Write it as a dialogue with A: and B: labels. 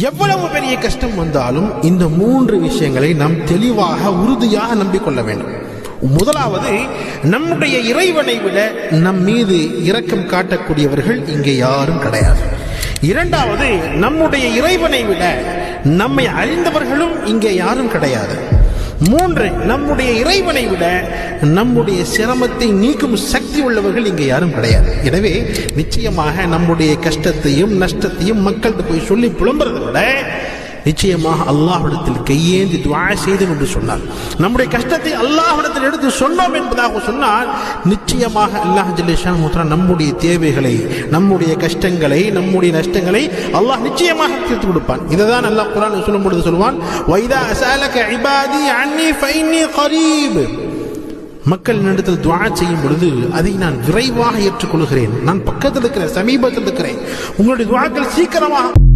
A: எவ்வளவு பெரிய கஷ்டம் வந்தாலும் இந்த 3 விஷயங்களை நாம் தெளிவாக உறுதியாக நம்பிக்கொள்ள வேண்டும். முதலாவது, நம்முடைய இறைவனை விட நம் மீது இரக்கம் காட்டக்கூடியவர்கள் இங்கே யாரும் கிடையாது. இரண்டாவது, நம்முடைய இறைவனை விட நம்மை அறிந்தவர்களும் இங்கே யாரும் கிடையாது. 3, நம்முடைய இறைவனை விட நம்முடைய சிரமத்தை நீக்கும் சக்தி உள்ளவர்கள் இங்கே யாரும் கிடையாது. எனவே நிச்சயமாக நம்முடைய கஷ்டத்தையும் நஷ்டத்தையும் மக்கள்கிட்ட போய் சொல்லி புலம்புறதை விட நிச்சயமாக அல்லாஹ்விடத்தில் கையேந்தி துஆ செய்து என்று சொன்னார். நம்முடைய கஷ்டத்தை அல்லாஹ்விடத்தில் எடுத்து சொன்னோம் என்பதாக சொன்னால் நிச்சயமாக அல்லாஹ் ஜல்ல ஷானஹு நம்முடைய தேவைகளை, நம்முடைய கஷ்டங்களை, நம்முடைய நஷ்டங்களை அல்லாஹ் நிச்சயமாக தீர்த்து கொடுப்பான். இதுதான் அல்லாஹ் குர்ஆனில் சொல்லும் பொழுது சொல்வான், வைதா அஸஅலக இபாதி அன்னி ஃபஇன்னி கரீப். மக்கள் என்னிடத்தில் துஆ செய்யும் பொழுது அதை நான் விரைவாக ஏற்றுக்கொள்கிறேன். நான் பக்கத்தில் இருக்கிறேன், சமீபத்தில் இருக்கிறேன். உங்களுடைய துஆக்கள் சீக்கிரமாக